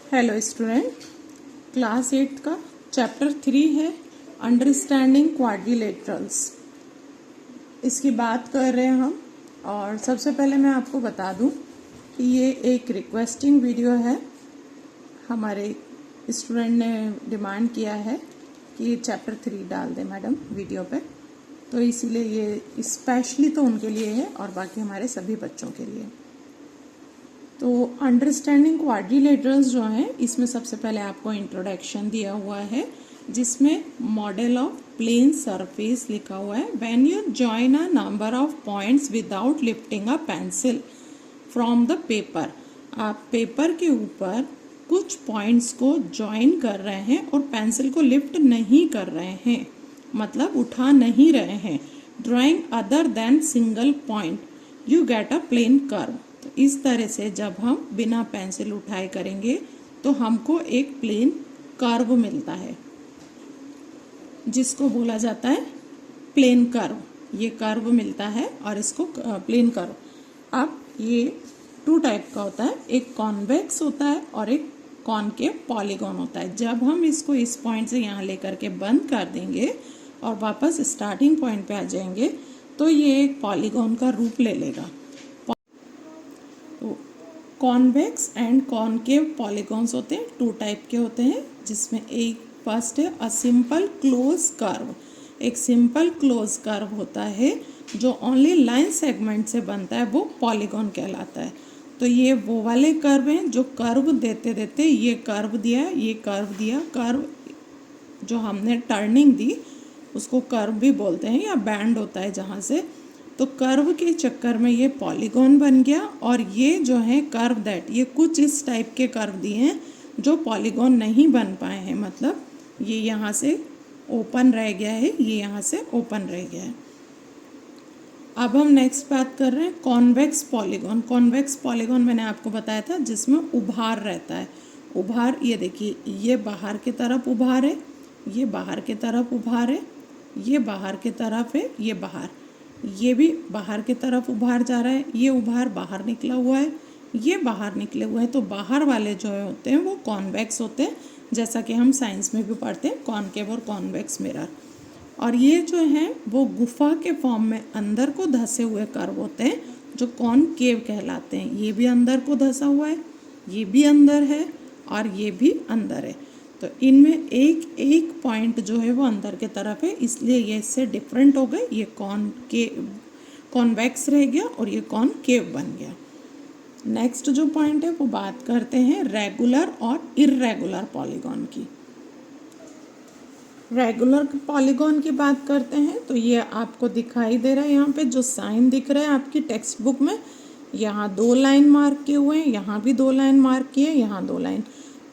Hello student, class 8 का chapter 3 है understanding quadrilaterals. इसकी बात कर रहे हैं हम। और सबसे पहले मैं आपको बता दूं कि ये एक रिक्वेस्टिंग वीडियो है। हमारे स्टूडेंट ने डिमांड किया है कि चैप्टर 3 डाल दें मैडम वीडियो पे, तो इसीलिए ये स्पेशली तो उनके लिए है और बाकी हमारे सभी बच्चों के लिए। तो अंडरस्टैंडिंग क्वाड्रिलेटरल्स जो है, इसमें सबसे पहले आपको इंट्रोडक्शन दिया हुआ है जिसमें मॉडल ऑफ प्लेन सरफेस लिखा हुआ है। When you join a number of points without lifting a pencil from the paper, आप पेपर के ऊपर कुछ पॉइंट्स को ज्वाइन कर रहे हैं और पेंसिल को लिफ्ट नहीं कर रहे हैं, मतलब उठा नहीं रहे हैं, drawing other than single point, you get a plane curve. तो इस तरह से जब हम बिना पेंसिल उठाए करेंगे तो हमको एक प्लेन कर्व मिलता है जिसको बोला जाता है प्लेन कर्व। ये कर्व मिलता है और इसको प्लेन कर्व। अब ये 2 टाइप का होता है, एक कॉन्वेक्स होता है और एक कॉनकेव पॉलीगॉन होता है। जब हम इसको इस पॉइंट से यहाँ लेकर के बंद कर देंगे और वापस स्टार्टिंग पॉइंट पे आ जाएंगे तो ये एक पॉलीगॉन का रूप ले लेगा। कॉन्वेक्स एंड कॉनकेव पॉलीगॉन्स होते हैं, 2 टाइप के होते हैं, जिसमें एक फर्स्ट है अ सिंपल क्लोज कर्व। एक सिंपल क्लोज कर्व होता है जो ओनली लाइन सेगमेंट से बनता है, वो पॉलीगॉन कहलाता है। तो ये वो वाले कर्व हैं जो कर्व देते देते ये कर्व दिया, ये कर्व दिया, कर्व जो हमने टर्निंग दी उसको कर्व भी बोलते हैं, या बैंड होता है जहाँ से। तो कर्व के चक्कर में ये पॉलीगॉन बन गया। और ये जो है कर्व दैट, ये कुछ इस टाइप के कर्व दिए हैं जो पॉलीगॉन नहीं बन पाए हैं, मतलब ये यहाँ से ओपन रह गया है, ये यहाँ से ओपन रह गया है। अब हम नेक्स्ट बात कर रहे हैं कॉन्वेक्स पॉलीगॉन। कॉन्वेक्स पॉलीगॉन मैंने आपको बताया था जिसमें उभार रहता है। उभार, ये देखिए, ये बाहर की तरफ उभार है, ये बाहर की तरफ उभार है, ये बाहर की तरफ है, ये बाहर, ये भी बाहर की तरफ उभार जा रहा है, ये उभार बाहर निकला हुआ है, ये बाहर निकले हुए हैं। तो बाहर वाले जो होते हैं वो कॉन्वेक्स होते हैं, जैसा कि हम साइंस में भी पढ़ते हैं कॉनकेव और कॉन्वेक्स मिरर। और ये जो हैं वो गुफा के फॉर्म में अंदर को धंसे हुए कर्व होते हैं जो कॉनकेव कहलाते हैं। ये भी अंदर को धंसा हुआ है, ये भी अंदर है और ये भी अंदर है। तो इनमें एक एक पॉइंट जो है वो अंदर के तरफ है, इसलिए ये इससे डिफरेंट हो गए। ये कॉन्वेक्स रह गया और ये कॉनकेव बन गया। नेक्स्ट जो पॉइंट है वो बात करते हैं रेगुलर और इर्रेगुलर पॉलीगॉन की। रेगुलर पॉलीगॉन की बात करते हैं तो ये आपको दिखाई दे रहा है, यहाँ पे जो साइन दिख रहा है आपकी टेक्स्ट बुक में, यहाँ 2 लाइन मार्क किए हुए हैं, यहाँ भी 2 लाइन मार्क किए, यहाँ 2 लाइन।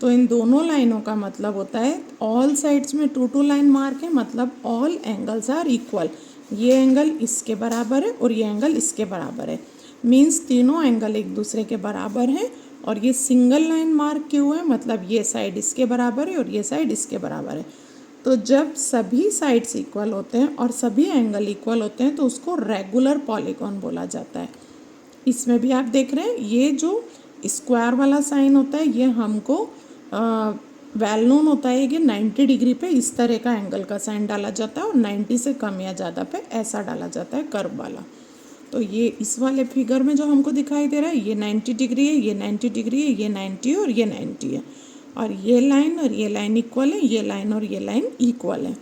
तो इन दोनों लाइनों का मतलब होता है ऑल साइड्स में 2 लाइन मार्क है, मतलब ऑल एंगल्स आर इक्वल। ये एंगल इसके बराबर है और ये एंगल इसके बराबर है, मीन्स तीनों एंगल एक दूसरे के बराबर हैं। और ये सिंगल लाइन मार्क किए हुए हैं, मतलब ये साइड इसके बराबर है और ये साइड इसके बराबर है। तो जब सभी साइड्स इक्वल होते हैं और सभी एंगल इक्वल होते हैं तो उसको रेगुलर पॉलीगॉन बोला जाता है। इसमें भी आप देख रहे हैं ये जो स्क्वायर वाला साइन होता है ये हमको वेल नोन होता है कि 90 डिग्री पे इस तरह का एंगल का साइन डाला जाता है और 90 से कम या ज़्यादा पे ऐसा डाला जाता है कर्व वाला। तो ये इस वाले फिगर में जो हमको दिखाई दे रहा है ये 90 डिग्री है, ये 90 डिग्री है, ये 90 और ये 90 है, और ये लाइन और ये लाइन इक्वल है, ये लाइन और ये लाइन इक्वल है।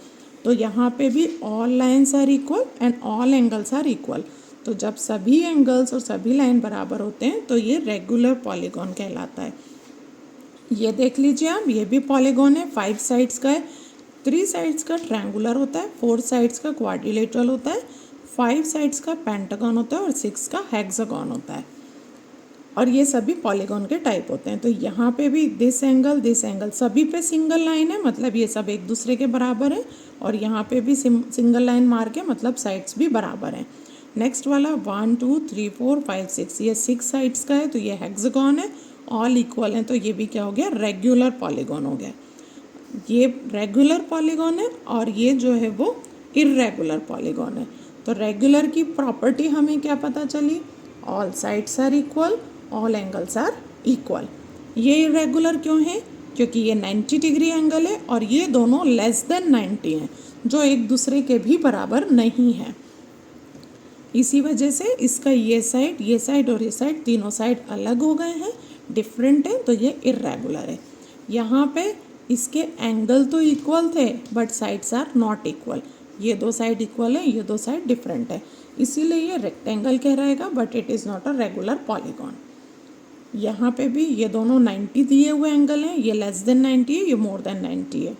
तो यहाँ पे भी all lines are equal and all angles are equal. तो जब सभी एंगल्स और सभी लाइन बराबर होते हैं तो ये रेगुलर पॉलीगॉन कहलाता है। ये देख लीजिए आप, ये भी पॉलीगॉन है, 5 साइड्स का है, 3 साइड्स का ट्रायंगुलर होता है, 4 साइड्स का क्वाड्रिलेटरल होता है, 5 साइड्स का पेंटागन होता है और 6 का हेक्सागन होता है। और ये सभी पॉलीगॉन के टाइप होते हैं। तो यहाँ पे भी दिस एंगल सभी पे सिंगल लाइन है, मतलब ये सब एक दूसरे के बराबर है। और यहाँ पे भी सिंगल लाइन मार्क है, मतलब साइड्स भी बराबर हैं। नेक्स्ट वाला 1 2 3 4 5 6, ये 6 साइड्स का है तो ये हेक्सागन है, ऑल इक्वल हैं, तो ये भी क्या हो गया, रेगुलर पॉलीगॉन हो गया। ये रेगुलर पॉलीगॉन है और ये जो है वो इर्रेगुलर पॉलीगॉन है। तो रेगुलर की प्रॉपर्टी हमें क्या पता चली, all sides are equal, all angles are equal. ये इरेगुलर क्यों है? क्योंकि ये 90 डिग्री एंगल है और ये दोनों लेस देन 90 हैं, जो एक दूसरे के भी बराबर नहीं है। इसी वजह से इसका ये साइड और ये साइड, तीनों साइड अलग हो गए हैं, डिफरेंट है, तो ये इरेगुलर है। यहाँ पे इसके एंगल तो इक्वल थे but sides are not equal. ये दो साइड इक्वल है, ये दो साइड डिफरेंट है, इसीलिए ये रेक्टेंगल कहलाएगा, but it is not a regular polygon. यहाँ पे भी ये दोनों 90 दिए हुए एंगल हैं, ये लेस देन 90 है, ये मोर देन 90 है।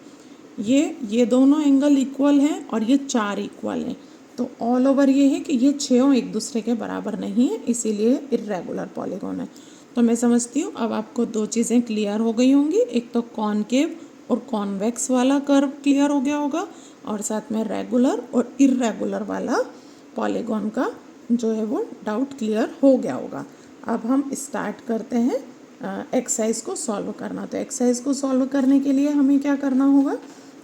ये दोनों एंगल इक्वल हैं और ये 4 इक्वल हैं, तो ऑल ओवर ये है कि ये 6 एक दूसरे के बराबर नहीं है, इसीलिए इर्रेगुलर पॉलीगॉन है। तो मैं समझती हूँ अब आपको दो चीज़ें क्लियर हो गई होंगी, एक तो कॉनकेव और कॉन्वेक्स वाला कर्व क्लियर हो गया होगा, और साथ में रेगुलर और इर्रेगुलर वाला पॉलीगॉन का जो है वो डाउट क्लियर हो गया होगा। अब हम स्टार्ट करते हैं एक्सरसाइज को सॉल्व करना। तो एक्सरसाइज को सॉल्व करने के लिए हमें क्या करना होगा,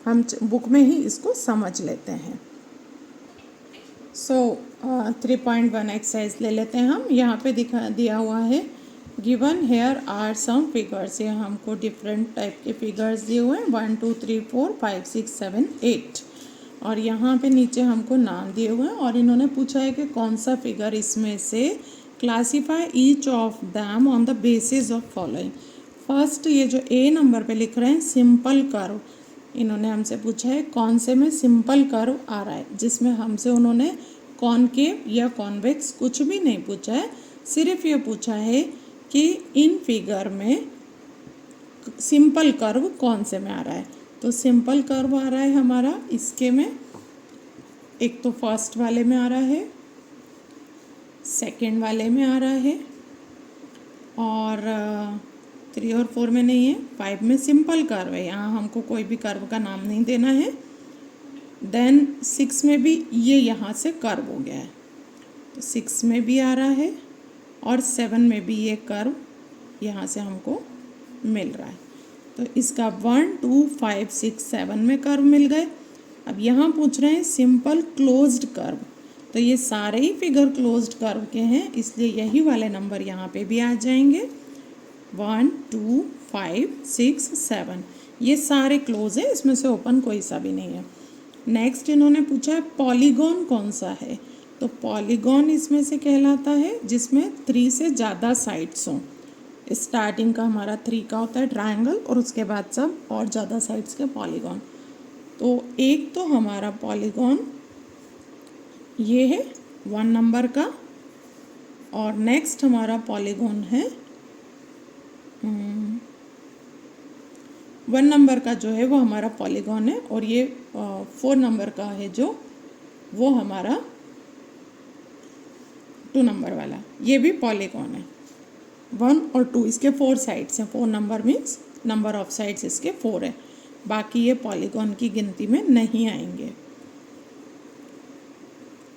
हम बुक में ही इसको समझ लेते हैं। सो 3.1 एक्सरसाइज ले लेते हैं हम। यहाँ पे दिया हुआ है given here are some figures, ये हमको डिफरेंट टाइप के फिगर्स दिए हुए हैं 1 2 3 4 5 6 7 8, और यहाँ पे नीचे हमको नाम दिए हुए हैं और इन्होंने पूछा है कि कौन सा फिगर इसमें से classify each of them on the basis of following. First ये जो ए नंबर पे लिख रहे हैं सिंपल कर्व, इन्होंने हमसे पूछा है कौन से में सिंपल कर्व आ रहा है, जिसमें हमसे उन्होंने कॉनकेव या कॉन्वेक्स कुछ भी नहीं पूछा है, सिर्फ ये पूछा है कि इन फिगर में सिंपल कर्व कौन से में आ रहा है। तो सिंपल कर्व आ रहा है हमारा इसके में, एक तो फर्स्ट वाले में आ रहा है, सेकंड वाले में आ रहा है, और 3 और 4 में नहीं है, 5 में सिंपल कर्व है, यहाँ हमको कोई भी कर्व का नाम नहीं देना है। देन 6 में भी ये यहाँ से कर्व हो गया है, तो 6 में भी आ रहा है, और 7 में भी ये कर्व यहाँ से हमको मिल रहा है। तो इसका 1 2 5 6 7 में कर्व मिल गए। अब यहाँ पूछ रहे हैं सिंपल क्लोज्ड कर्व, तो ये सारे ही फिगर क्लोज्ड कर्व के हैं, इसलिए यही वाले नंबर यहाँ पे भी आ जाएंगे 1 2 5 6 7, ये सारे क्लोज है, इसमें से ओपन कोई सा भी नहीं है। नेक्स्ट इन्होंने पूछा है पॉलीगॉन कौन सा है, तो पॉलीगॉन इसमें से कहलाता है जिसमें 3 से ज़्यादा साइड्स हों। स्टार्टिंग का हमारा 3 का होता है ट्रायंगल, और उसके बाद सब और ज़्यादा साइड्स के पॉलीगॉन। तो एक तो हमारा पॉलीगॉन ये है 1 नंबर का, और नेक्स्ट हमारा पॉलीगॉन है 1 नंबर का जो है वो हमारा पॉलीगॉन है, और ये 4 नंबर का है जो वो हमारा 2 नंबर वाला, ये भी पॉलीगॉन है। 1 और 2 इसके 4 साइड्स हैं, 4 number means number of sides इसके 4 है, बाकी ये पॉलीगॉन की गिनती में नहीं आएंगे।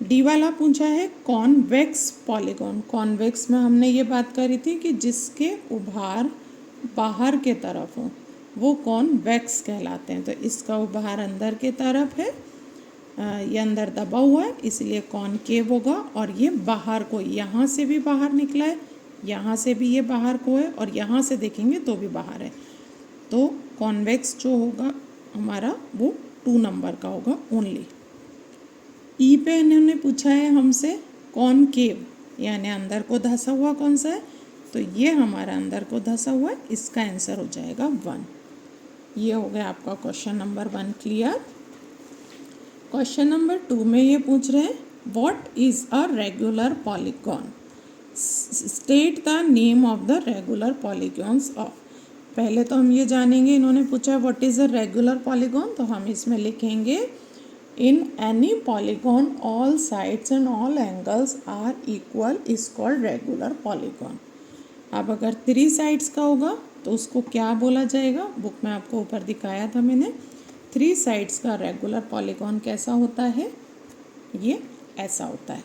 डी वाला पूछा है कॉन्वेक्स पॉलीगॉन। कॉन्वेक्स में हमने ये बात करी थी कि जिसके उभार बाहर के तरफ हो वो कॉन्वेक्स कहलाते हैं, तो इसका उभार अंदर के तरफ है, ये अंदर दबा हुआ है, इसलिए कॉनकेव होगा, और ये बाहर को, यहाँ से भी बाहर निकला है, यहाँ से भी ये बाहर को है, और यहाँ से देखेंगे तो भी बाहर है, तो कॉन्वेक्स जो होगा हमारा वो 2 नंबर का होगा ओनली। ई पे इन्होंने पूछा है हमसे कॉनकेव यानी अंदर को धंसा हुआ कौन सा है, तो ये हमारा अंदर को धंसा हुआ है, इसका आंसर हो जाएगा 1। ये हो गया आपका question number 1 clear. Question number 2 में ये पूछ रहे हैं what is a regular polygon, state the name of the regular polygons of. पहले तो हम ये जानेंगे, इन्होंने पूछा है what is a regular polygon, तो हम इसमें लिखेंगे in any polygon all sides and all angles are equal is called regular polygon. अब अगर 3 साइड्स का होगा तो उसको क्या बोला जाएगा, बुक में आपको ऊपर दिखाया था मैंने। 3 साइड्स का रेगुलर पॉलीगॉन कैसा होता है, ये ऐसा होता है।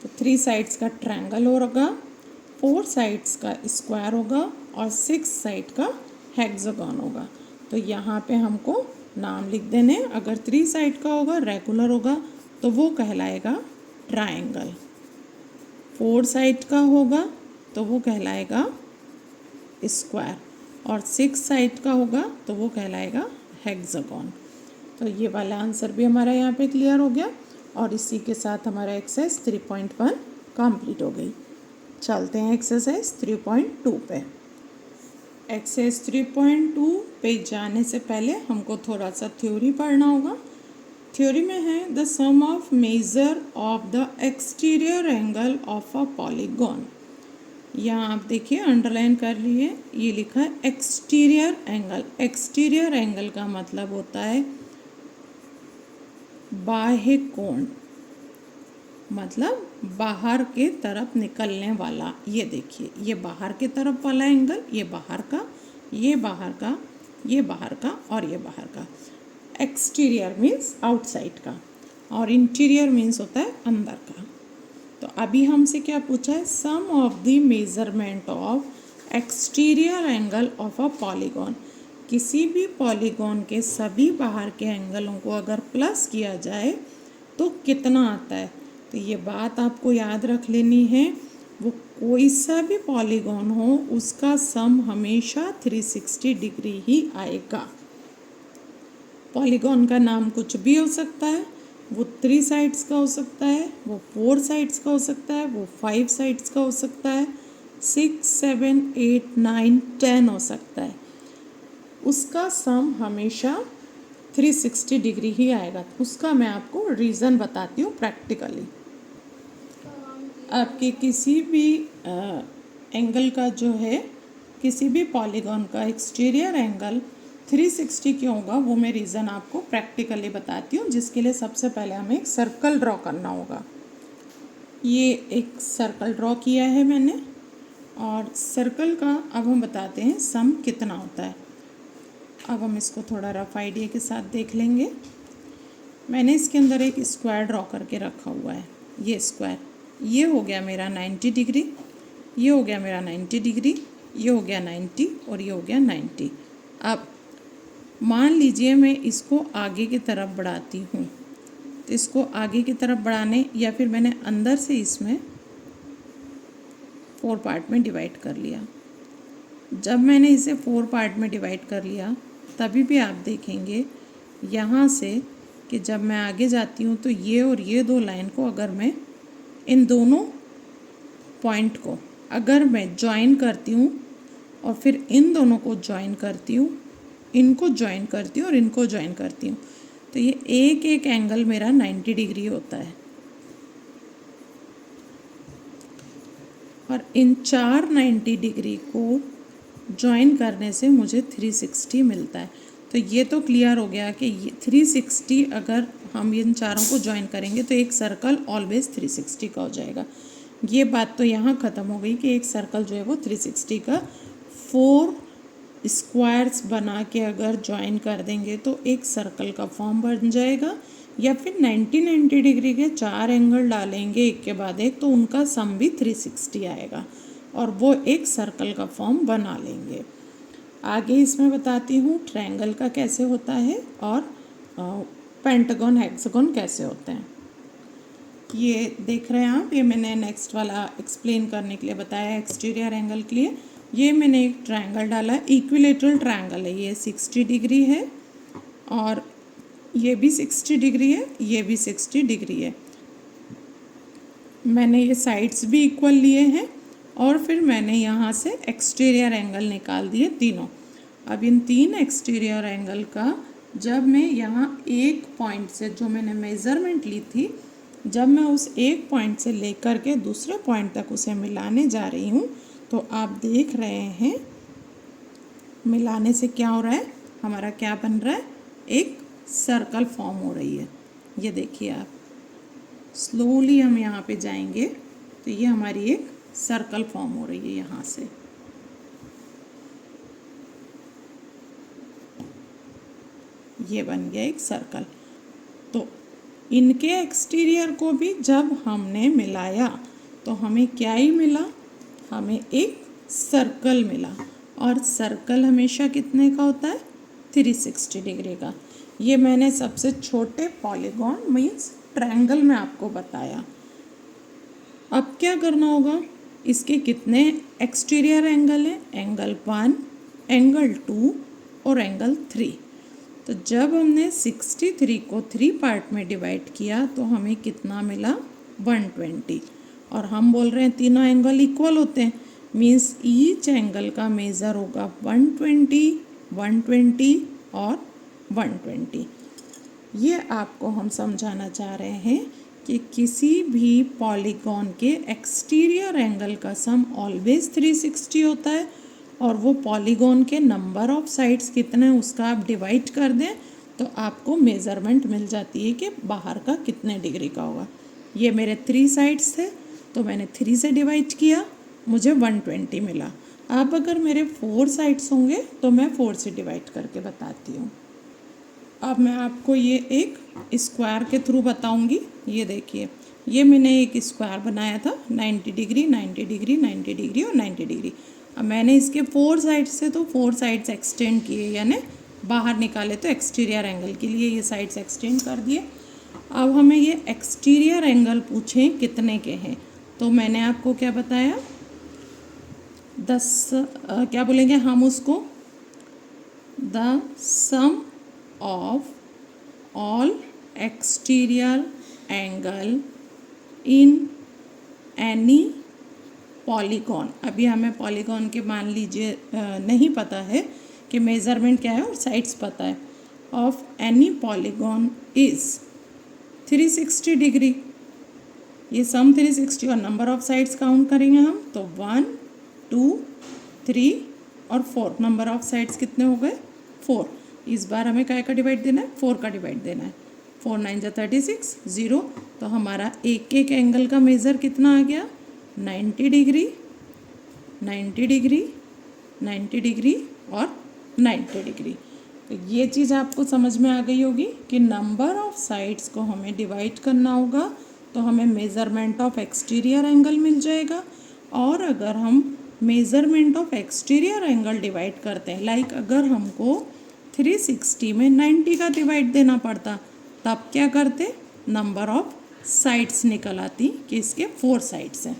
तो 3 साइड्स का ट्रायंगल होगा, 4 साइड्स का स्क्वायर होगा, और 6 साइड का हेक्सागन होगा। तो यहाँ पे हमको नाम लिख देने, अगर 3 साइड का होगा रेगुलर होगा तो वो कहलाएगा ट्रायंगल, 4 साइड का होगा तो वो कहलाएगा स्क्वायर, और 6 साइड का होगा तो वो कहलाएगा हेक्सागोन। तो ये वाला आंसर भी हमारा यहाँ पे क्लियर हो गया और इसी के साथ हमारा एक्सरसाइज 3.1 कंप्लीट हो गई। चलते हैं एक्सरसाइज 3.2 पे। एक्सरसाइज 3.2 पे जाने से पहले हमको थोड़ा सा थ्योरी पढ़ना होगा। थ्योरी में है the sum of measure of the exterior angle of a polygon. यहाँ आप देखिए अंडरलाइन कर लिए, ये लिखा है एक्सटीरियर एंगल। एक्सटीरियर एंगल का मतलब होता है बाह्य कोण, मतलब बाहर के तरफ निकलने वाला। ये देखिए, ये बाहर के तरफ वाला एंगल, ये बाहर का, ये बाहर का, ये बाहर का और ये बाहर का। एक्सटीरियर मीन्स आउटसाइड का और इंटीरियर मीन्स होता है अंदर का। तो अभी हमसे क्या पूछा है, sum of the measurement of exterior angle of a polygon. किसी भी पॉलीगॉन के सभी बाहर के एंगलों को अगर प्लस किया जाए तो कितना आता है। तो ये बात आपको याद रख लेनी है, वो कोई सा भी पॉलीगॉन हो उसका सम हमेशा 360 डिग्री ही आएगा। पॉलीगॉन का नाम कुछ भी हो सकता है, वो 3 साइड्स का हो सकता है, वो 4 साइड्स का हो सकता है, वो 5 साइड्स का हो सकता है, 6, 7, 8, 9, 10 हो सकता है। उसका सम हमेशा 360 डिग्री ही आएगा। उसका मैं आपको रीज़न बताती हूँ प्रैक्टिकली। आपके किसी भी एंगल का जो है, किसी भी पॉलीगॉन का एक्सटीरियर एंगल 360 क्यों होगा वो मैं रीज़न आपको प्रैक्टिकली बताती हूँ, जिसके लिए सबसे पहले हमें एक सर्कल ड्रॉ करना होगा। ये एक सर्कल ड्रॉ किया है मैंने और सर्कल का अब हम बताते हैं सम कितना होता है। अब हम इसको थोड़ा रफ आइडिया के साथ देख लेंगे। मैंने इसके अंदर एक स्क्वायर ड्रॉ करके रखा हुआ है। ये स्क्वायर, ये हो गया मेरा 90 डिग्री, ये हो गया मेरा 90 डिग्री, ये हो गया 90 और ये हो गया 90। अब मान लीजिए मैं इसको आगे की तरफ बढ़ाती हूँ, तो इसको आगे की तरफ बढ़ाने या फिर मैंने अंदर से इसमें 4 पार्ट में डिवाइड कर लिया। जब मैंने इसे 4 पार्ट में डिवाइड कर लिया तभी भी आप देखेंगे यहाँ से कि जब मैं आगे जाती हूँ तो ये और ये 2 लाइन को अगर मैं इन दोनों पॉइंट को अगर मैं ज्वाइन करती हूँ और फिर इन दोनों को ज्वाइन करती हूँ, इनको ज्वाइन करती हूँ और इनको ज्वाइन करती हूँ, तो ये एक एक एंगल मेरा 90 डिग्री होता है। और इन 4 90 डिग्री को ज्वाइन करने से मुझे 360 मिलता है। तो ये तो क्लियर हो गया कि ये 360 अगर हम इन चारों को ज्वाइन करेंगे तो एक सर्कल ऑलवेज 360 का हो जाएगा। ये बात तो यहाँ ख़त्म हो गई कि एक सर्कल जो है वो 360 का 4 स्क्वायर्स बना के अगर ज्वाइन कर देंगे तो एक सर्कल का फॉर्म बन जाएगा, या फिर 90 डिग्री के 4 एंगल डालेंगे एक के बाद एक तो उनका सम भी 360 आएगा और वो एक सर्कल का फॉर्म बना लेंगे। आगे इसमें बताती हूँ ट्रायंगल का कैसे होता है और पेंटागन हेक्सागन कैसे होते हैं। ये देख रहे हैं आप, ये मैंने नेक्स्ट वाला एक्सप्लेन करने के लिए बताया एक्सटीरियर एंगल के लिए। ये मैंने एक ट्रायंगल डाला है, इक्विलेटरल ट्रायंगल है, ये 60 डिग्री है और ये भी 60 डिग्री है, ये भी 60 डिग्री है। मैंने ये साइड्स भी इक्वल लिए हैं और फिर मैंने यहाँ से एक्सटीरियर एंगल निकाल दिए तीनों। अब इन 3 एक्सटीरियर एंगल का जब मैं यहाँ एक पॉइंट से जो मैंने मेज़रमेंट ली थी, जब मैं उस एक पॉइंट से लेकर के दूसरे पॉइंट तक उसे मिलाने जा रही हूँ तो आप देख रहे हैं मिलाने से क्या हो रहा है, हमारा क्या बन रहा है, एक सर्कल फॉर्म हो रही है। ये देखिए आप, स्लोली हम यहाँ पे जाएंगे तो ये हमारी एक सर्कल फॉर्म हो रही है यहाँ से। ये बन गया एक सर्कल। तो इनके एक्सटीरियर को भी जब हमने मिलाया तो हमें क्या ही मिला, हमें एक सर्कल मिला। और सर्कल हमेशा कितने का होता है, 360 डिग्री का। ये मैंने सबसे छोटे पॉलीगॉन मीन्स ट्रायंगल में आपको बताया। अब क्या करना होगा, इसके कितने एक्सटीरियर एंगल हैं, एंगल 1, एंगल 2 और एंगल 3। तो जब हमने 63 को 3 पार्ट में डिवाइड किया तो हमें कितना मिला 120। और हम बोल रहे हैं तीनों एंगल इक्वल होते हैं, मीन्स ईच एंगल का मेज़र होगा 120, 120 और 120। ये आपको हम समझाना चाह रहे हैं कि किसी भी पॉलीगॉन के एक्सटीरियर एंगल का सम ऑलवेज 360 होता है, और वो पॉलीगॉन के नंबर ऑफ साइड्स कितने हैं उसका आप डिवाइड कर दें तो आपको मेज़रमेंट मिल जाती है कि बाहर का कितने डिग्री का होगा। ये मेरे 3 साइड्स थे तो मैंने 3 से डिवाइड किया, मुझे 120 मिला। अब अगर मेरे 4 साइड्स होंगे तो मैं 4 से डिवाइड करके बताती हूँ। अब मैं आपको ये एक स्क्वायर के थ्रू बताऊंगी। ये देखिए, ये मैंने एक स्क्वायर बनाया था 90 डिग्री, 90 डिग्री, 90 डिग्री और 90 डिग्री। अब मैंने इसके 4 साइड्स से तो 4 साइड्स एक्सटेंड किए, यानी बाहर निकाले तो एक्सटीरियर एंगल के लिए ये साइड्स एक्सटेंड कर दिए। अब हमें ये एक्सटीरियर एंगल पूछें कितने के हैं, तो मैंने आपको क्या बताया 10 क्या बोलेंगे हम उसको, the sum of all exterior angle in any polygon। अभी हमें पॉलीगॉन के मान लीजिए नहीं पता है कि मेज़रमेंट क्या है और साइड्स पता है, of any polygon is 360 degree. ये सम 360 और नंबर ऑफ साइड्स काउंट करेंगे हम तो 1, 2, 3 और 4। नंबर ऑफ साइड्स कितने हो गए 4। इस बार हमें काय का डिवाइड देना है 4 का डिवाइड देना है। 4 9 जा 36, 0। तो हमारा एक एक एंगल का मेज़र कितना आ गया 90 डिग्री, 90 डिग्री, 90 डिग्री और 90 डिग्री। तो ये चीज़ आपको समझ में आ गई होगी कि नंबर ऑफ साइड्स को हमें डिवाइड करना होगा तो हमें मेज़रमेंट ऑफ एक्सटीरियर एंगल मिल जाएगा। और अगर हम measurement of exterior angle divide करते हैं, लाइक अगर हमको 360 में 90 का डिवाइड देना पड़ता तब क्या करते, नंबर ऑफ साइड्स निकल आती कि इसके 4 साइड्स हैं।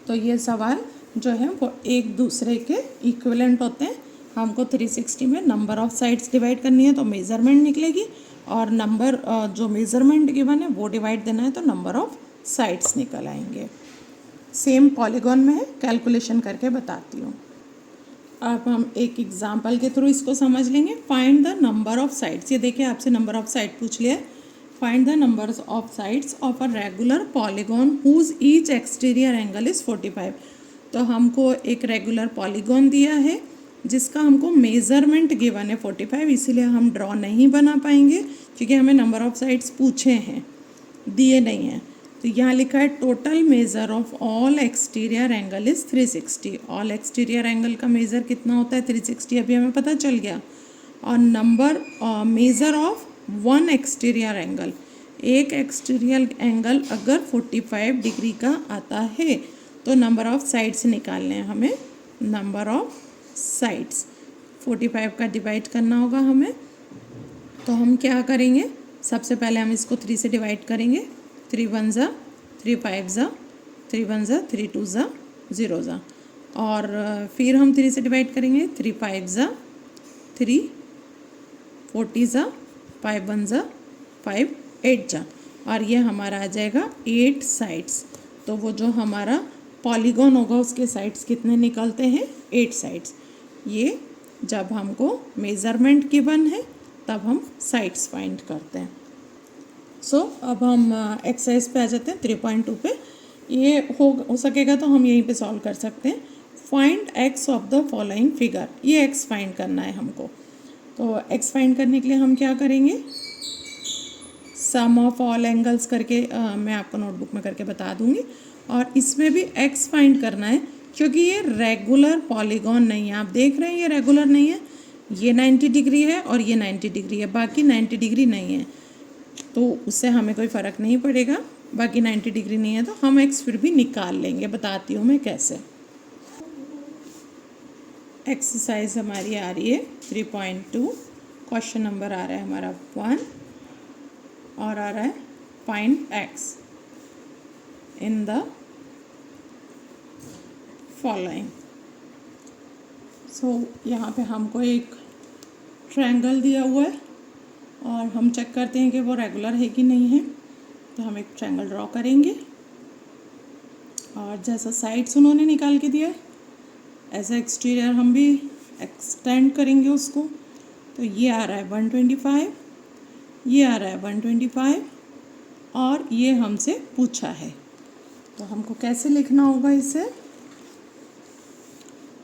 तो ये सवाल जो है वो एक दूसरे के इक्विवेलेंट होते हैं। हमको 360 में नंबर ऑफ साइड्स डिवाइड करनी है तो मेज़रमेंट निकलेगी, और नंबर जो मेज़रमेंट गिवन है वो डिवाइड देना है तो नंबर ऑफ साइड्स निकल आएंगे। सेम पॉलीगॉन में है, कैलकुलेशन करके बताती हूँ। अब हम एक एग्जाम्पल के थ्रू इसको समझ लेंगे। Find the number of sides. ये देखिए आपसे नंबर ऑफ साइड पूछ लिया है। Find the numbers of sides of a regular polygon whose each exterior angle is 45। तो हमको एक रेगुलर पॉलीगॉन दिया है जिसका हमको मेज़रमेंट गिवन है 45, इसीलिए हम ड्रॉ नहीं बना पाएंगे क्योंकि हमें नंबर ऑफ साइड्स पूछे हैं, दिए नहीं हैं। तो यहाँ लिखा है total measure of all exterior angle is 360। All exterior angle का मेज़र कितना होता है 360, अभी हमें पता चल गया। और number measure of one exterior angle, एक एक्सटीरियर एंगल अगर 45 डिग्री का आता है तो नंबर ऑफ साइड्स निकालने हैं हमें। नंबर ऑफ साइड्स 45 का डिवाइड करना होगा हमें। तो हम क्या करेंगे, सबसे पहले हम इसको 3 से डिवाइड करेंगे। 3 1 जा, 3 5 जा, 3 1 जा, 3 2 जा, 0 जा। और फिर हम 3 से डिवाइड करेंगे। 3 5 जा, 3 40 जा, 5 1 जा, 5 8 जा। और ये हमारा आ जाएगा 8 साइड्स। तो वो जो हमारा पॉलीगॉन होगा उसके साइड्स कितने निकलते हैं 8 साइड्स। ये जब हमको मेज़रमेंट गिवन है तब हम साइड्स फाइंड करते हैं। सो अब हम एक्सरसाइज पे आ जाते हैं 3.2 पे। ये हो सकेगा तो हम यहीं पे सॉल्व कर सकते हैं। Find x of the following figure. ये एक्स फाइंड करना है हमको। तो एक्स फाइंड करने के लिए हम क्या करेंगे, सम ऑफ ऑल एंगल्स करके मैं आपको नोटबुक में करके बता दूंगी। और इसमें भी एक्स फाइंड करना है क्योंकि ये रेगुलर पॉलीगॉन नहीं है। आप देख रहे हैं ये रेगुलर नहीं है, ये 90 डिग्री है और ये 90 डिग्री है, बाकी 90 डिग्री नहीं है। तो उससे हमें कोई फ़र्क नहीं पड़ेगा, बाकी 90 डिग्री नहीं है तो हम एक्स फिर भी निकाल लेंगे। बताती हूँ मैं कैसे। एक्सरसाइज हमारी आ रही है 3.2। क्वेश्चन नंबर आ रहा है हमारा 1 और आ रहा है find x in the following. यहाँ पे हमको एक ट्रायंगल दिया हुआ है और हम चेक करते हैं कि वो रेगुलर है कि नहीं है। तो हम एक ट्रायंगल ड्रॉ करेंगे और जैसा साइड्स उन्होंने निकाल के दिया ऐसा एक्सटीरियर हम भी एक्सटेंड करेंगे उसको। तो ये आ रहा है 125, ये आ रहा है 125 और ये हमसे पूछा है। तो हमको कैसे लिखना होगा इसे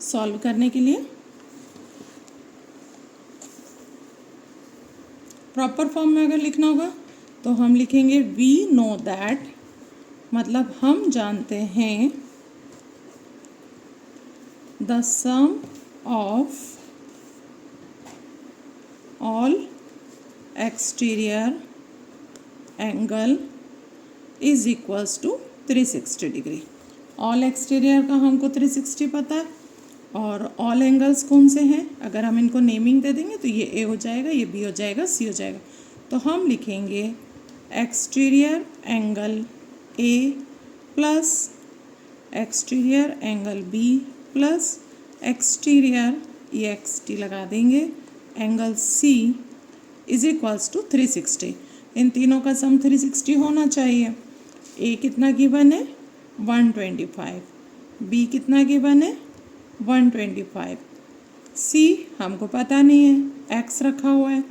सॉल्व करने के लिए? प्रॉपर फॉर्म में अगर लिखना होगा तो हम लिखेंगे वी नो दैट, मतलब हम जानते हैं the sum of all exterior angle is equals to 360 degree. All exterior का हमको 360 पता है और ऑल एंगल्स कौन से हैं, अगर हम इनको नेमिंग दे देंगे तो ये ए हो जाएगा, ये बी हो जाएगा, सी हो जाएगा। तो हम लिखेंगे exterior angle A plus exterior angle B plus exterior ये एक्स टी लगा देंगे angle C is equals to 360। इन तीनों का सम 360 होना चाहिए। ए कितना गिवन है 125, बी कितना गिवन है 125, सी हमको पता नहीं है, एक्स रखा हुआ है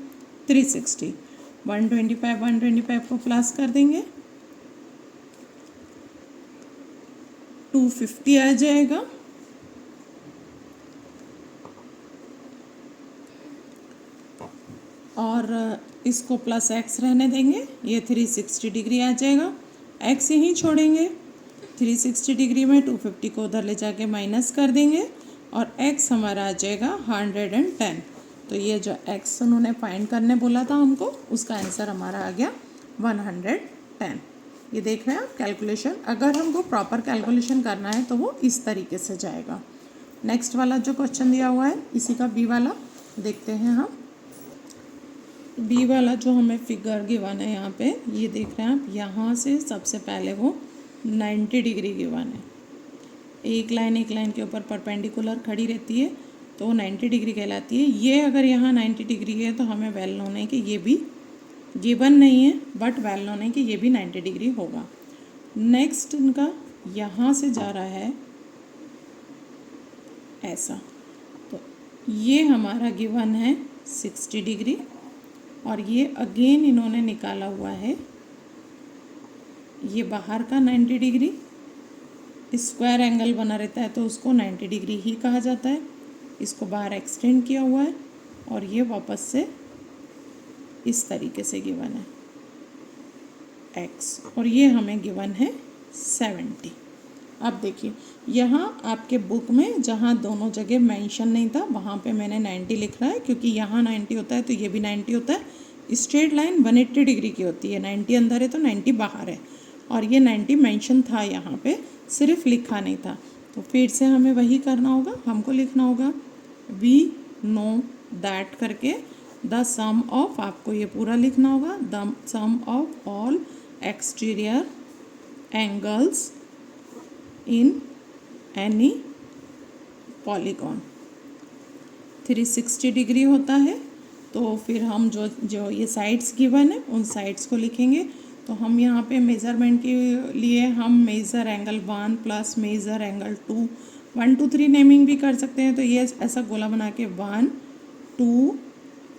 360। 125 को प्लस कर देंगे 250 आ जाएगा। और इसको प्लस एक्स रहने देंगे, ये 360 डिग्री आ जाएगा। एक्स यहीं छोड़ेंगे, 360 डिग्री में 250 को उधर ले जाके माइनस कर देंगे और एक्स हमारा आ जाएगा 110। तो ये जो एक्स उन्होंने फाइंड करने बोला था हमको, उसका आंसर हमारा आ गया 110। ये देख रहे हैं आप कैलकुलेशन। अगर हमको प्रॉपर कैलकुलेशन करना है तो वो इस तरीके से जाएगा। नेक्स्ट वाला जो क्वेश्चन दिया हुआ है इसी का बी वाला देखते हैं हम। बी वाला जो हमें फिगर गिवन है यहाँ पे, ये देख रहे हैं आप, यहाँ से सबसे पहले वो 90 डिग्री गिवन है। एक लाइन के ऊपर परपेंडिकुलर खड़ी रहती है तो वो 90 डिग्री कहलाती है। ये अगर यहाँ 90 डिग्री है तो हमें वेल नोन है कि ये भी गिवन नहीं है, बट वेल नोन है कि ये भी 90 डिग्री होगा। नेक्स्ट इनका यहाँ से जा रहा है ऐसा, तो ये हमारा गिवन है 60 डिग्री और ये अगेन इन्होंने निकाला हुआ है ये बाहर का 90 डिग्री। स्क्वायर एंगल बना रहता है तो उसको 90 डिग्री ही कहा जाता है। इसको बाहर एक्सटेंड किया हुआ है और ये वापस से इस तरीके से गिवन है एक्स, और ये हमें गिवन है 70। अब देखिए यहाँ आपके बुक में जहाँ दोनों जगह मेंशन नहीं था वहाँ पे मैंने 90 लिख रहा है, क्योंकि यहाँ 90 होता है तो ये भी 90 होता है। स्ट्रेट लाइन 180 डिग्री की होती है, 90 अंदर है तो 90 बाहर है, और ये 90 मेंशन था यहाँ पे, सिर्फ लिखा नहीं था। तो फिर से हमें वही करना होगा, हमको लिखना होगा वी नो दैट करके द सम ऑफ, आपको ये पूरा लिखना होगा, the sum of all exterior angles in any polygon. 360 degree होता है तो फिर हम जो ये साइड्स गिवन है उन साइड्स को लिखेंगे। तो हम यहाँ पे मेज़रमेंट के लिए हम measure angle 1 plus measure angle 2, 1 2 3 naming भी कर सकते हैं। तो ये ऐसा गोला बना के 1 2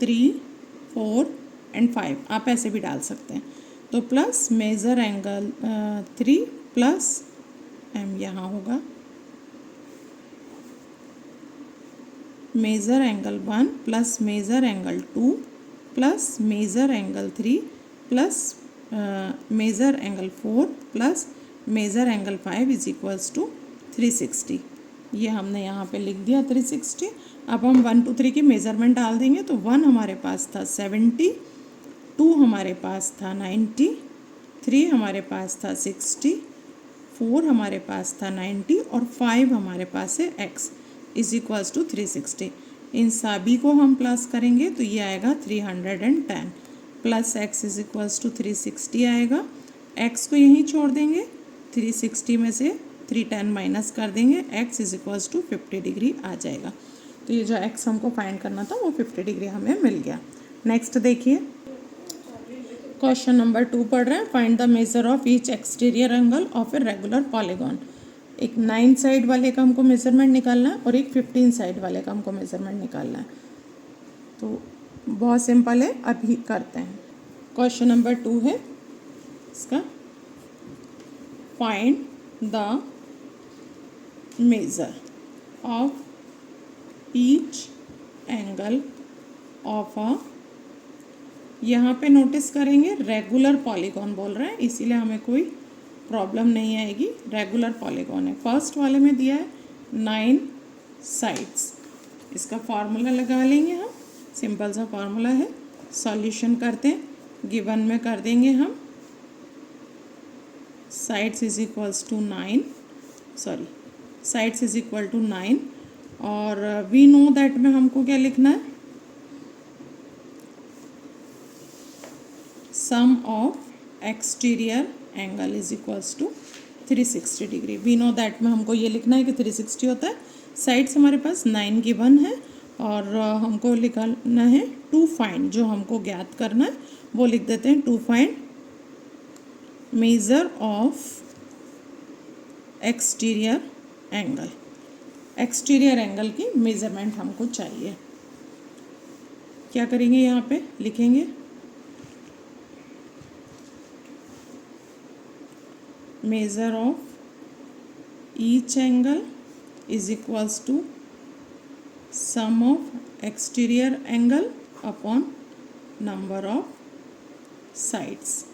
3 4 एंड 5 आप ऐसे भी डाल सकते हैं। तो plus measure angle 3 plus M यहाँ होगा measure angle 1 plus measure angle 2 plus measure angle 3 plus measure angle 4 plus measure angle 5 is equals to 360। ये हमने यहाँ पे लिख दिया 360। अब हम 1 2 3 की मेज़रमेंट डाल देंगे। तो 1 हमारे पास था 70, 2 हमारे पास था 90, 3 हमारे पास था 60, 4 हमारे पास था 90 और 5 हमारे पास है x इज इक्वल्स टू 360। इन सभी को हम प्लस करेंगे तो ये आएगा 310 plus x is equals to 360 आएगा। x को यहीं छोड़ देंगे, 360 में से 310 माइनस कर देंगे, x is equals to 50 degree आ जाएगा। तो ये जो एक्स हमको फाइंड करना था वो 50 डिग्री हमें मिल गया। नेक्स्ट देखिए, क्वेश्चन नंबर 2 पढ़ रहे हैं। Find the major of each exterior angle of a regular polygon. एक 9 साइड वाले का हमको मेजरमेंट निकालना है और एक 15 साइड वाले का हमको मेजरमेंट निकालना है। तो बहुत सिंपल है, अभी करते हैं। क्वेश्चन नंबर 2 है इसका, find the major of each angle of अ, यहाँ पे नोटिस करेंगे रेगुलर पॉलीगॉन बोल रहे हैं, इसीलिए हमें कोई प्रॉब्लम नहीं आएगी। रेगुलर पॉलीगॉन है, फर्स्ट वाले में दिया है 9 साइड्स। इसका फार्मूला लगा लेंगे हम, सिंपल सा फार्मूला है। सॉल्यूशन करते हैं, गिवन में कर देंगे हम sides is equals to 9, sorry sides is equal to 9, और वी नो दैट में हमको क्या लिखना है, sum of exterior angle is equals to 360 degree. We know that में हमको ये लिखना है कि 360 होता है। साइड्स हमारे पास 9 गिवन है और हमको निकालना है टू फाइंड, जो हमको ज्ञात करना है वो लिख देते हैं, to find measure of exterior angle. Exterior angle की मेजरमेंट हमको चाहिए। क्या करेंगे, यहाँ पे लिखेंगे measure of each angle is equals to sum of exterior angle upon number of sides.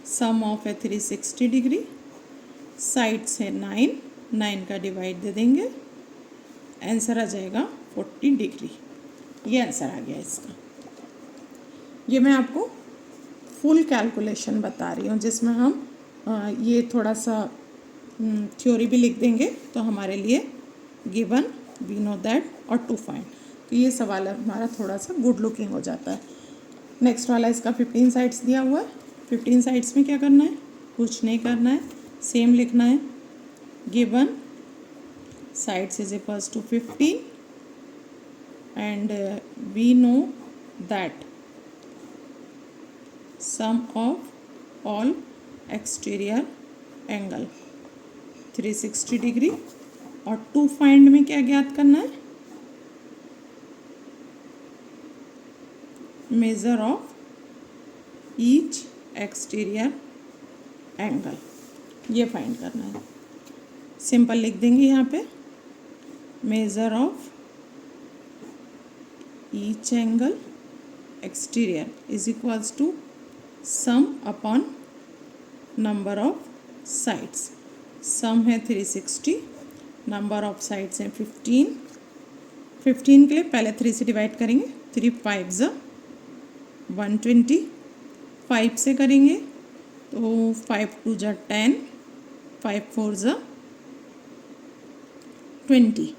Sum of है 360 डिग्री, साइड्स है 9 का डिवाइड दे देंगे, आंसर आ जाएगा 40 डिग्री। ये आंसर आ गया इसका। ये मैं आपको फुल कैलकुलेशन बता रही हूँ, जिसमें हम ये थोड़ा सा थ्योरी भी लिख देंगे तो हमारे लिए गिवन, वी नो दैट और टू फाइंड, तो ये सवाल हमारा थोड़ा सा गुड लुकिंग हो जाता है। नेक्स्ट वाला इसका 15 साइड्स दिया हुआ है। 15 साइड्स में क्या करना है, कुछ नहीं करना है, सेम लिखना है। Given sides is equals to 15 and we know that sum of all exterior angle 360 degree, और टू फाइंड में क्या ज्ञात करना है, measure of each exterior angle, ये फाइंड करना है। सिंपल लिख देंगे यहाँ पे, measure of each angle exterior is equals to sum upon number of sides. Sum है 360, नंबर ऑफ साइड्स हैं 15। 15 के लिए पहले 3 से डिवाइड करेंगे, 3 5 120, 5 से करेंगे तो 5 2 10, 5 4 20,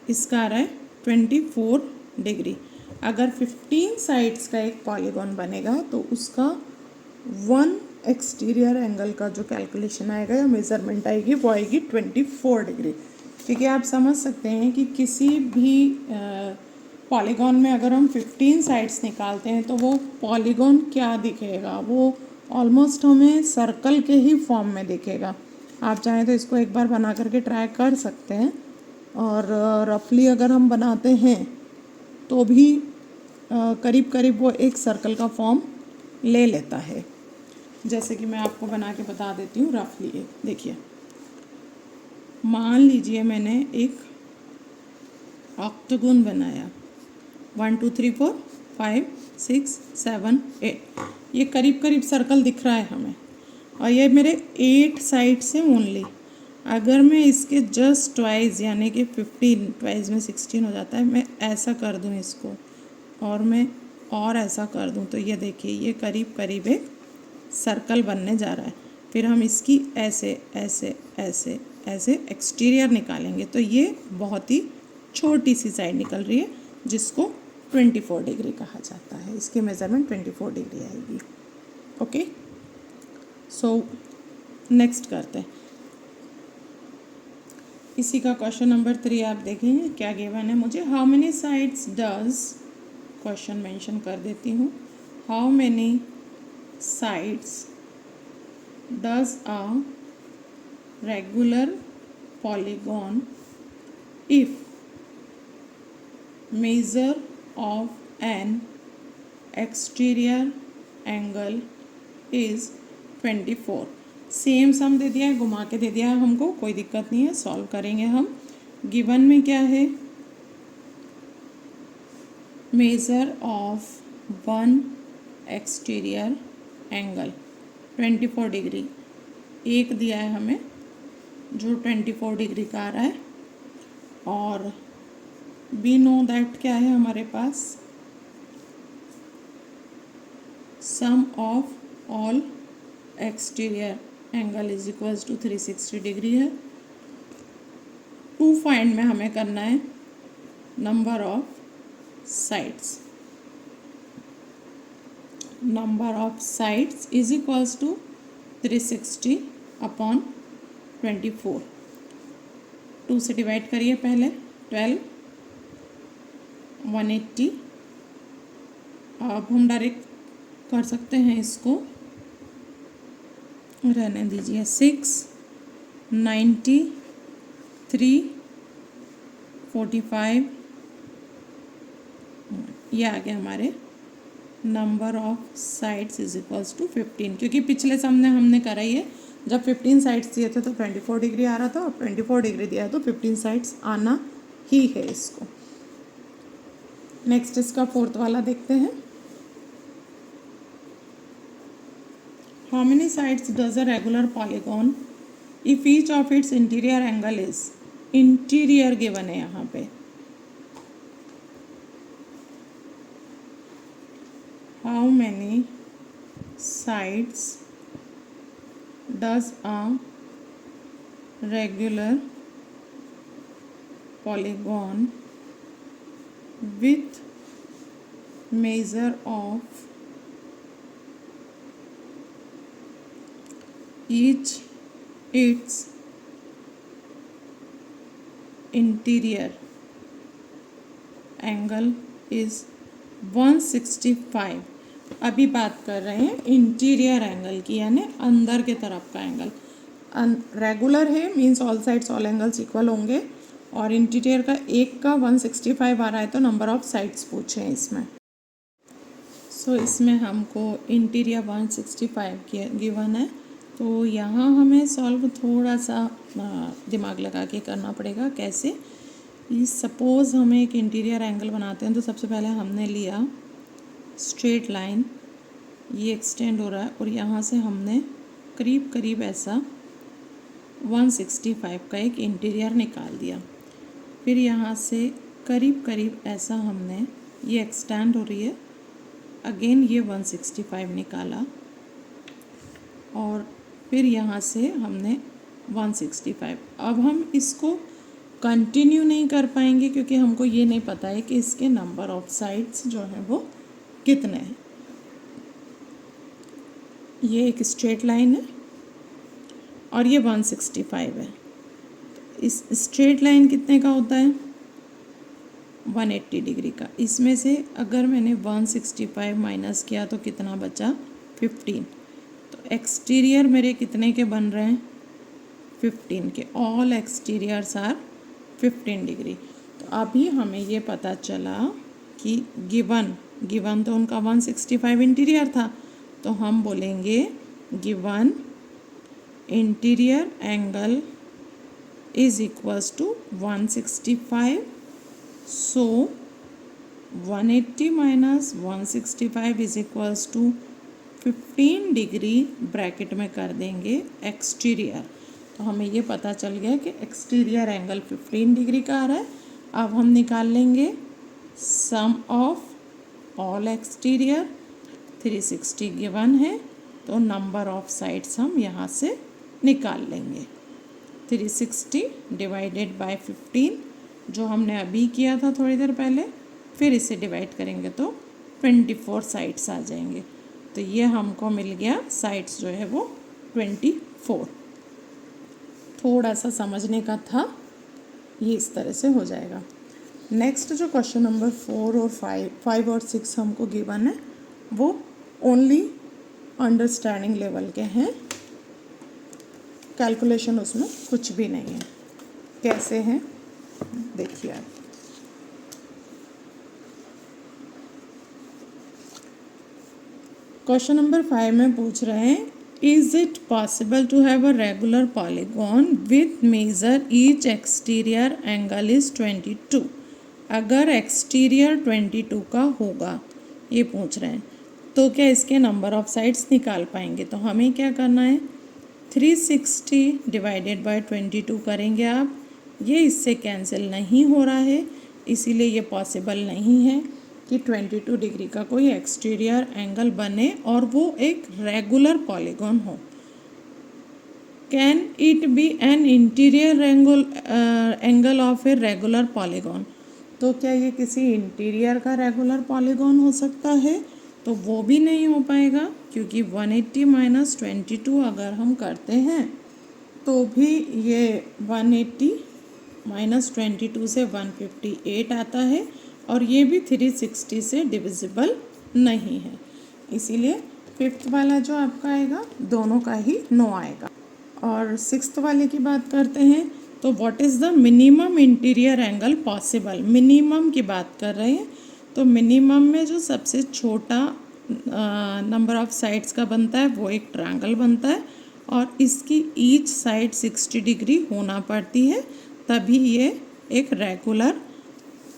इसका आ रहा है 24 डिग्री। अगर 15 साइड्स का एक पॉलीगॉन बनेगा तो उसका 1 एक्सटीरियर एंगल का जो कैलकुलेशन आएगा या मेज़रमेंट आएगी वो आएगी 24 डिग्री। क्योंकि आप समझ सकते हैं कि किसी भी पॉलीगॉन में अगर हम 15 साइड्स निकालते हैं तो वो पॉलीगॉन क्या दिखेगा, वो ऑलमोस्ट हमें सर्कल के ही फॉर्म में दिखेगा। आप चाहें तो इसको एक बार बना करके ट्राई कर सकते हैं, और रफली अगर हम बनाते हैं तो भी करीब करीब वो एक सर्कल का फॉर्म ले लेता है। जैसे कि मैं आपको बना के बता देती हूँ रफली। एक देखिए, मान लीजिए मैंने एक ऑक्टागोन बनाया, 1 2 3 4 5 6 7 8, ये करीब करीब सर्कल दिख रहा है हमें, और ये मेरे 8 साइड से ओनली। अगर मैं इसके जस्ट ट्वाइस यानी कि 15, ट्वाइस में 16 हो जाता है, मैं ऐसा कर दूं इसको और मैं और ऐसा कर दूं, तो ये देखिए ये करीब करीब एक सर्कल बनने जा रहा है। फिर हम इसकी ऐसे ऐसे ऐसे ऐसे एक्सटीरियर निकालेंगे तो ये बहुत ही छोटी सी साइड निकल रही है, जिसको 24 डिग्री कहा जाता है। इसकी मेज़रमेंट 24 डिग्री आएगी। ओके, सो नेक्स्ट करते हैं। इसी का क्वेश्चन नंबर 3 आप देखेंगे क्या गिवन है मुझे। How many sides does, question mention कर देती हूँ, how many sides does a regular polygon if measure of an exterior angle is 24। Same sum दे दिया है, घुमा के दे दिया है हमको, कोई दिक्कत नहीं है, सॉल्व करेंगे हम। गिवन में क्या है, measure of one exterior angle 24 degree, एक दिया है हमें जो 24 डिग्री का आ रहा है, और वी नो दैट क्या है हमारे पास, sum of all exterior angle is equals to 360 degree है। टू फाइंड में हमें करना है number of sides, number of sides is equals to 360 upon 24। 2 से डिवाइड करिए पहले, 12 180। अब हम डायरेक्ट कर सकते हैं इसको, रहने दीजिए, 6 90 3 45, ये आ गया हमारे number of sides is equals to 15। क्योंकि पिछले सम में हमने करा ही है, जब 15 साइड्स दिए थे तो 24 डिग्री आ रहा था, और 24 डिग्री दिया है तो 15 साइड्स आना ही है इसको। नेक्स्ट इसका फोर्थ वाला देखते हैं। How many sides does a regular polygon if each of its interior angle is, interior given है यहाँ पे, how many sides does a regular polygon with measure of each its interior angle is 165। अभी बात कर रहे हैं interior angle की, यानी अंदर के तरफ का एंगल। रेगुलर है means all sides all angles equal होंगे, और इंटीरियर का एक का 165 आ रहा है, तो नंबर ऑफ साइड्स पूछे हैं इसमें। सो इसमें हमको इंटीरियर 165 गिवन है, तो यहाँ हमें सॉल्व थोड़ा सा दिमाग लगा के करना पड़ेगा। कैसे, सपोज़ हमें एक इंटीरियर एंगल बनाते हैं, तो सबसे पहले हमने लिया स्ट्रेट लाइन, ये एक्सटेंड हो रहा है, और यहाँ से हमने करीब करीब ऐसा 165 का एक इंटीरियर निकाल दिया। फिर यहाँ से करीब करीब ऐसा हमने, ये एक्सटेंड हो रही है, अगेन ये 165 निकाला, और फिर यहाँ से हमने 165। अब हम इसको कंटिन्यू नहीं कर पाएंगे क्योंकि हमको ये नहीं पता है कि इसके नंबर ऑफ साइड्स जो हैं वो कितने हैं। ये एक स्ट्रेट लाइन है और ये 165 है। इस स्ट्रेट लाइन कितने का होता है, 180 डिग्री का। इसमें से अगर मैंने 165 माइनस किया तो कितना बचा, 15। तो एक्सटीरियर मेरे कितने के बन रहे हैं, 15 के। All exteriors are 15 degree. तो अभी हमें ये पता चला कि गिवन तो उनका 165 इंटीरियर था, तो हम बोलेंगे given interior angle is equals to 165, so 180 minus 165 is equals to 15 degree, bracket में कर देंगे एक्सटीरियर। तो हमें ये पता चल गया कि एक्सटीरियर एंगल 15 डिग्री का आ रहा है। अब हम निकाल लेंगे सम ऑफ ऑल एक्सटीरियर, 360 गिवन है, तो नंबर ऑफ साइड्स हम यहाँ से निकाल लेंगे। 360 डिवाइडेड बाय 15 जो हमने अभी किया था थोड़ी देर पहले, फिर इसे डिवाइड करेंगे तो 24 साइड्स आ जाएंगे। तो ये हमको मिल गया साइड्स जो है वो 24। थोड़ा सा समझने का था ये इस तरह से हो जाएगा। नेक्स्ट जो क्वेश्चन नंबर 4 और 5 और 6 हमको गिवन है वो ओनली अंडरस्टैंडिंग लेवल के हैं, कैलकुलेशन उसमें कुछ भी नहीं है। कैसे हैं देखिए आप। क्वेश्चन नंबर 5 में पूछ रहे हैं is it possible to have a regular polygon with measure each exterior angle is 22। अगर एक्सटीरियर 22 का होगा, ये पूछ रहे हैं, तो क्या इसके नंबर ऑफ साइड्स निकाल पाएंगे? तो हमें क्या करना है, 360 डिवाइडेड बाय 22 करेंगे आप। ये इससे कैंसिल नहीं हो रहा है, इसीलिए ये पॉसिबल नहीं है कि 22 डिग्री का कोई एक्सटीरियर एंगल बने और वो एक रेगुलर पॉलीगॉन हो। Can it be an interior angle of a regular polygon? तो क्या ये किसी इंटीरियर का रेगुलर पॉलीगॉन हो सकता है? तो वो भी नहीं हो पाएगा, क्योंकि 180 माइनस 22 अगर हम करते हैं तो भी ये 180 माइनस 22 से 158 आता है, और ये भी 360 से डिविजिबल नहीं है। इसीलिए 5th वाला जो आपका आएगा दोनों का ही नो आएगा। और 6th वाले की बात करते हैं, तो what is the minimum interior angle possible? Minimum की बात कर रहे हैं, तो मिनिमम में जो सबसे छोटा नंबर ऑफ साइड्स का बनता है वो एक ट्रायंगल बनता है, और इसकी ईच साइड 60 डिग्री होना पड़ती है, तभी ये एक रेगुलर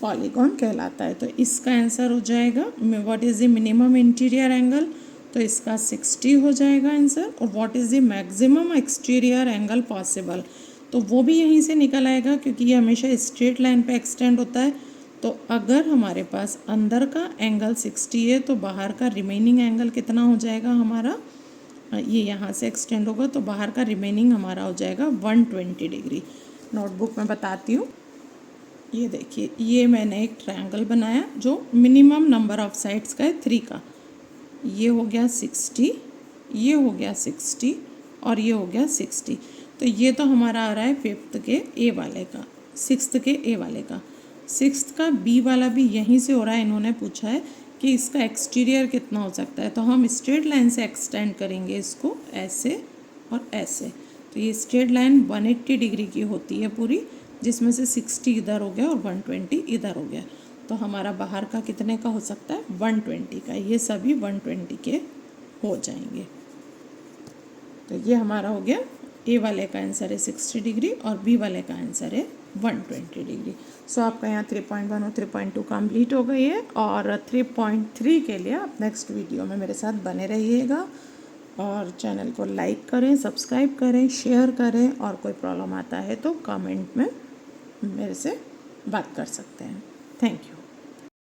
पॉलीगॉन कहलाता है। तो इसका आंसर हो जाएगा what is the minimum interior angle, तो इसका 60 हो जाएगा आंसर। और what is the maximum exterior angle possible, तो वो भी यहीं से निकल आएगा, क्योंकि ये हमेशा स्ट्रेट लाइन पे एक्सटेंड होता है। तो अगर हमारे पास अंदर का एंगल 60 है तो बाहर का रिमेनिंग एंगल कितना हो जाएगा हमारा, ये यहाँ से एक्सटेंड होगा तो बाहर का रिमेनिंग हमारा हो जाएगा 120 डिग्री। नोटबुक में बताती हूँ, ये देखिए, ये मैंने एक ट्रायंगल बनाया जो मिनिमम नंबर ऑफ साइड्स का है 3 का। ये हो गया 60, ये हो गया 60 और ये हो गया 60। तो ये तो हमारा आ रहा है 5th के ए वाले का, 6th के ए वाले का। 6th का बी वाला भी यहीं से हो रहा है। इन्होंने पूछा है कि इसका एक्सटीरियर कितना हो सकता है, तो हम स्ट्रेट लाइन से एक्सटेंड करेंगे इसको ऐसे और ऐसे। तो ये स्ट्रेट लाइन 180 डिग्री की होती है पूरी, जिसमें से 60 इधर हो गया और 120 इधर हो गया। तो हमारा बाहर का कितने का हो सकता है, 120 का। ये सभी 120 के हो जाएंगे। तो ये हमारा हो गया, ए वाले का आंसर है 60 डिग्री और बी वाले का आंसर है 120 डिग्री। सो आपका यहाँ 3.1 और 3.2 कंप्लीट हो गई है, और 3.3 के लिए आप नेक्स्ट वीडियो में मेरे साथ बने रहिएगा। और चैनल को लाइक करें, सब्सक्राइब करें, शेयर करें, और कोई प्रॉब्लम आता है तो कमेंट में मेरे से बात कर सकते हैं। Thank you.